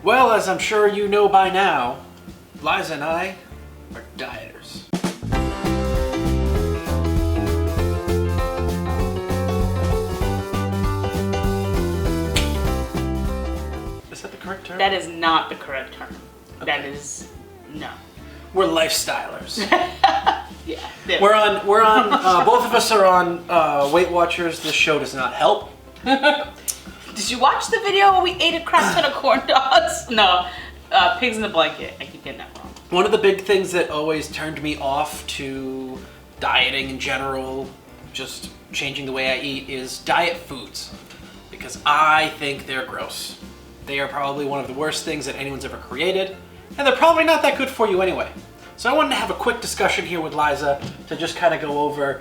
Well, as I'm sure you know by now, Liza and I are dieters. Is that the correct term? That is not the correct term. Okay. That is, no. We're lifestylers. Yeah. We're on, both of us are on Weight Watchers. This show does not help. Did you watch the video where we ate a crap ton of corn dogs? No, pigs in the blanket. I keep getting that wrong. One of the big things that always turned me off to dieting in general, just changing the way I eat, is diet foods. Because I think they're gross. They are probably one of the worst things that anyone's ever created, and they're probably not that good for you anyway. So I wanted to have a quick discussion here with Liza to just kind of go over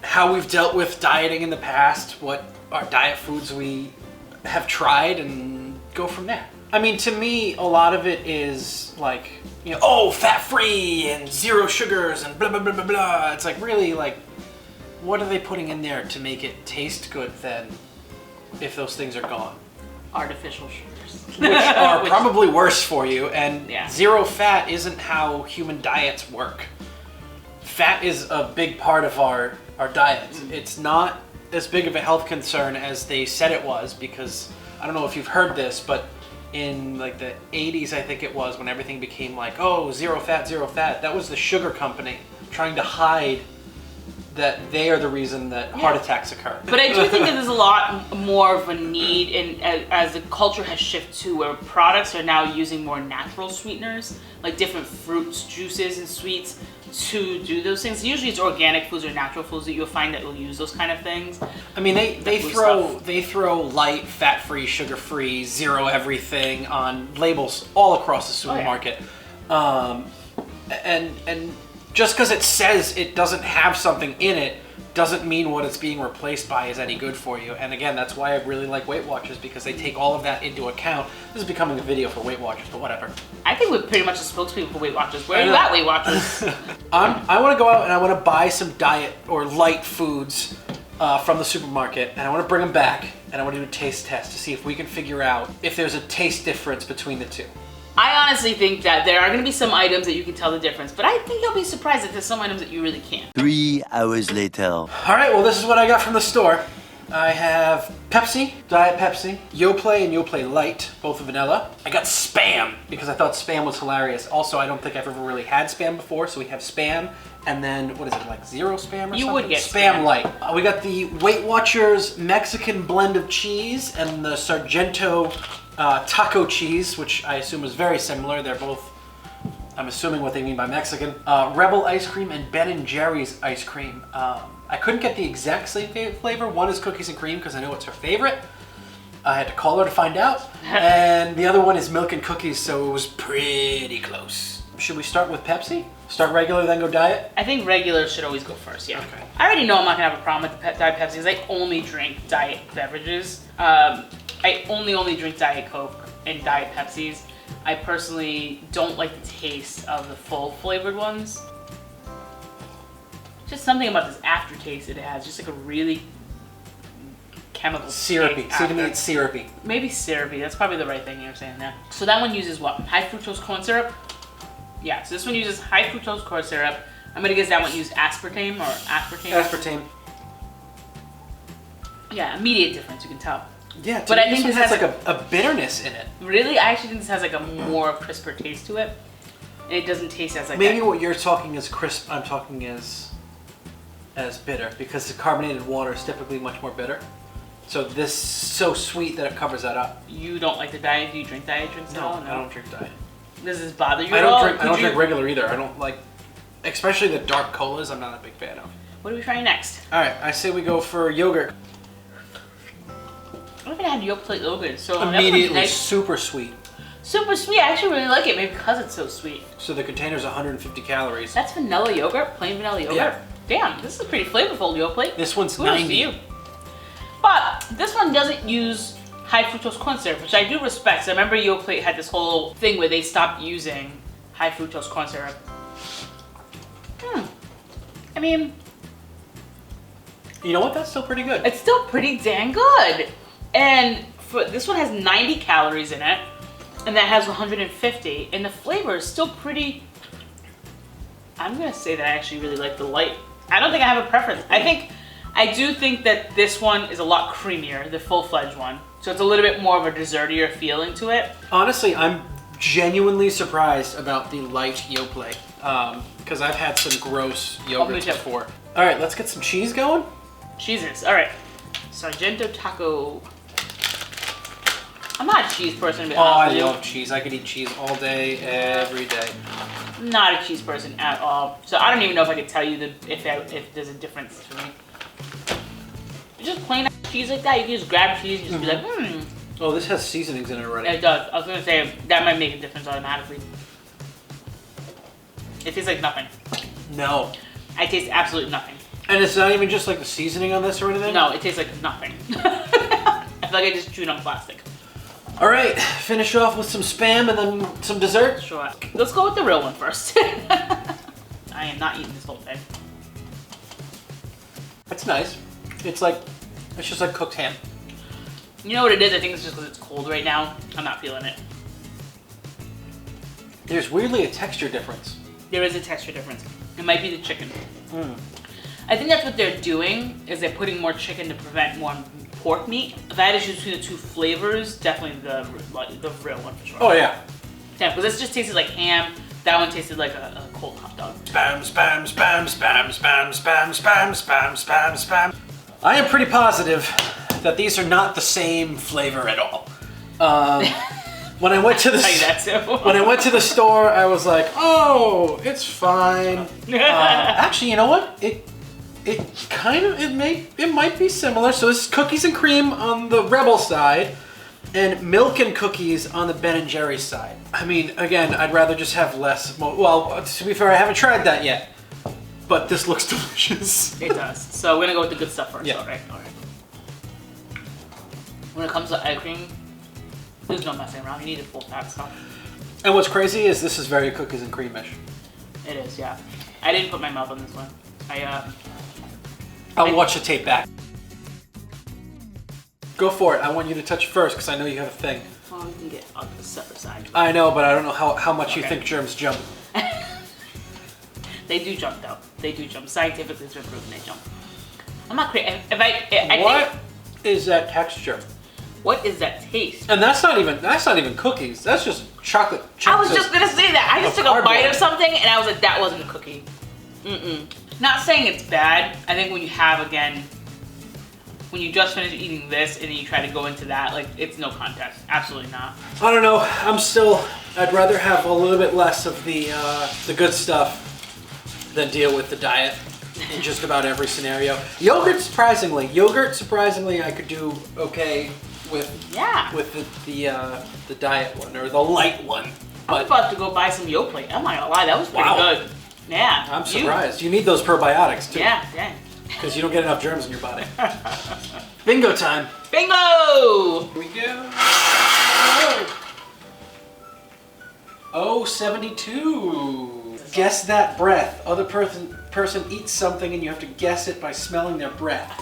how we've dealt with dieting in the past, what our diet foods we have tried, and go from there. I mean, to me, a lot of it is like, you know, oh, fat-free and zero sugars and blah, blah, blah, blah, blah. It's like, really, like, what are they putting in there to make it taste good then, if those things are gone? Artificial sugars. Which are probably worse for you, and Yeah. zero fat isn't how human diets work. Fat is a big part of our diet. It's not as big of a health concern as they said it was, because I don't know if you've heard this, but in like the 80s, I think it was, when everything became like, oh, zero fat, that was the sugar company trying to hide that they are the reason that heart attacks occur. But I do think that there's a lot more of a need, in as the culture has shifted to where products are now using more natural sweeteners, like different fruits, juices, and sweets to do those things. Usually it's organic foods or natural foods that you'll find that will use those kind of things. I mean, they throw light, fat-free, sugar-free, zero everything on labels all across the supermarket. Oh, yeah. And just because it says it doesn't have something in it doesn't mean what it's being replaced by is any good for you. And again, that's why I really like Weight Watchers, because they take all of that into account. This is becoming a video for Weight Watchers, but whatever. I think we're pretty much the spokespeople for Weight Watchers. Where are you at, Weight Watchers? I want to go out and I want to buy some diet or light foods from the supermarket, and I want to bring them back, and I want to do a taste test to see if we can figure out if there's a taste difference between the two. I honestly think that there are going to be some items that you can tell the difference, but I think you'll be surprised that there's some items that you really can't. 3 hours later. All right, well, this is what I got from the store. I have Pepsi, Diet Pepsi, Yoplait and Yoplait Lite, both vanilla. I got Spam, because I thought Spam was hilarious. Also, I don't think I've ever really had Spam before, so we have Spam, and then, what is it, like zero Spam or something? You would get Spam Light. We got the Weight Watchers Mexican blend of cheese and the Sargento taco cheese, which I assume is very similar. They're both, I'm assuming what they mean by Mexican. Rebel ice cream and Ben & Jerry's ice cream. I couldn't get the exact same flavor. One is cookies and cream because I know it's her favorite. I had to call her to find out. And the other one is milk and cookies, so it was pretty close. Should we start with Pepsi? Start regular, then go diet? I think regular should always go first, yeah. Okay. I already know I'm not going to have a problem with the Diet Pepsi because I only drink diet beverages. I only drink Diet Coke and Diet Pepsis. I personally don't like the taste of the full flavored ones. Just something about this aftertaste it has, just like a really chemical Syrupy. taste See, to me after. it's syrupy. Maybe syrupy, that's probably the right thing you're saying there. So that one uses what? High fructose corn syrup? Yeah, so this one uses high fructose corn syrup. I'm gonna guess that one used aspartame or aspartame? Aspartame. Yeah, immediate difference, you can tell. Yeah, But I think this this has has like a bitterness in it. Really, I actually think this has like a more crisper taste to it. And it doesn't taste as like Maybe that. what you're talking is crisp, I'm talking as bitter, because the carbonated water is typically much more bitter. So this is so sweet that it covers that up. You don't like the diet? Do you drink diet drinks at all? I don't drink diet. Does this bother you I at all? don't drink regular either. I don't like, especially the dark colas, I'm not a big fan of. What are we trying next? All right, I say we go for yogurt. I haven't had Yoplait yogurt, so that one's Immediately nice. super sweet. Super sweet. I actually really like it, maybe because it's so sweet. So the container's 150 calories. That's vanilla yogurt, plain vanilla yogurt. Yeah. Damn, this is a pretty flavorful Yoplait. This one's Kudos 90. to you. But this one doesn't use high fructose corn syrup, which I do respect. So I remember Yoplait had this whole thing where they stopped using high fructose corn syrup. I mean, You know what? That's still pretty good. it's still pretty dang good. And for this one has 90 calories in it. and that has 150, and the flavor is still pretty. I'm gonna say that I actually really like the light. I don't think I have a preference. I do think that this one is a lot creamier, the full-fledged one. So it's a little bit more of a dessertier feeling to it. Honestly, I'm genuinely surprised about the light Yoplait, because I've had some gross yogurts before. All right, let's get some cheese going. Cheeses, all right. Sargento taco. I'm not a cheese person, but I love cheese. I could eat cheese all day, every day. I'm not a cheese person at all. So I don't even know if I could tell you if there's a difference for me. Just plain cheese like that, you can just grab cheese and just be like, Oh, this has seasonings in it already. It does. I was gonna say that might make a difference automatically. It tastes like nothing. No. I taste absolutely nothing. And it's not even just like the seasoning on this or anything? No, it tastes like nothing. I feel like I just chewed on plastic. All right, finish off with some Spam and then some dessert. Sure. Let's go with the real one first. I am not eating this whole thing. That's nice. It's just like cooked ham. You know what it is? I think it's just because it's cold right now. I'm not feeling it. There's weirdly a texture difference. There is a texture difference. It might be the chicken. I think that's what they're doing, is they're putting more chicken to prevent more pork meat. If I had to choose between the two flavors, definitely the real one for sure. Oh yeah. Yeah, because this just tasted like ham. That one tasted like a cold hot dog. Spam, spam, spam, spam, spam, spam, spam, spam, spam, spam. I am pretty positive that these are not the same flavor at all. When I went to the store, I was like, "Oh, it's fine." Actually, you know what? It might be similar. So this is cookies and cream on the Rebel side, and milk and cookies on the Ben and Jerry's side. I mean, again, I'd rather just have less. Well, to be fair, I haven't tried that yet, but this looks delicious. It does. So we're gonna go with the good stuff first. Yeah. All right. When it comes to ice cream, there's no messing around. You need the full fat stuff. And what's crazy is this is very cookies and creamish. It is, yeah. I didn't put my mouth on this one. I'll watch the tape back. Go for it. I want you to touch first because I know you have a thing. Well, we can get on the separate side. I know, but I don't know how much you think germs jump. They do jump, though. They do jump. Scientifically, it's been proven they jump. I'm not crazy. What is that texture? What is that taste? And that's not even cookies. That's just chocolate chips. I was just gonna say that. I just took a bite of something and I was like, that wasn't a cookie. Not saying it's bad. I think when you just finish eating this and then you try to go into that, like, it's no contest. Absolutely not. I don't know. I'd rather have a little bit less of the good stuff than deal with the diet in just about every scenario. Yogurt, surprisingly, I could do okay with. Yeah. With the diet one or the light one. I'm about to go buy some Yoplait. I'm not gonna lie, that was pretty good. Yeah. I'm surprised. You need those probiotics too. Yeah, dang. Because you don't get enough germs in your body. Bingo time. Bingo! Here we go. Oh, 72. Guess that breath. Other person eats something and you have to guess it by smelling their breath.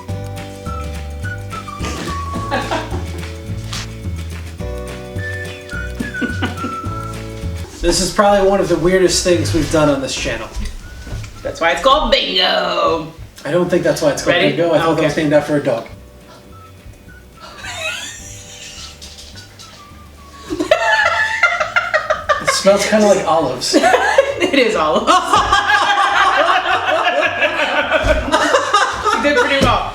This is probably one of the weirdest things we've done on this channel. That's why it's called Bingo! I don't think that's why it's called Bingo. I thought that was named after a dog. It smells kind of like olives. It is olives. You did pretty well.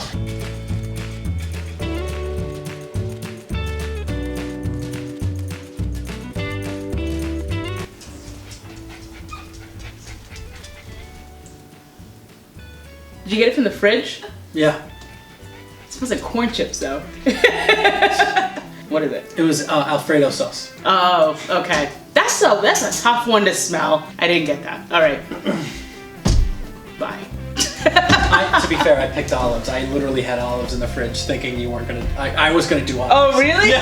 Did you get it from the fridge? Yeah. It smells like corn chips, though. What is it? It was Alfredo sauce. Oh, okay. That's a tough one to smell. I didn't get that. All right. Bye. To be fair, I picked olives. I literally had olives in the fridge thinking you weren't gonna, I was gonna do olives. Oh, really? Yeah.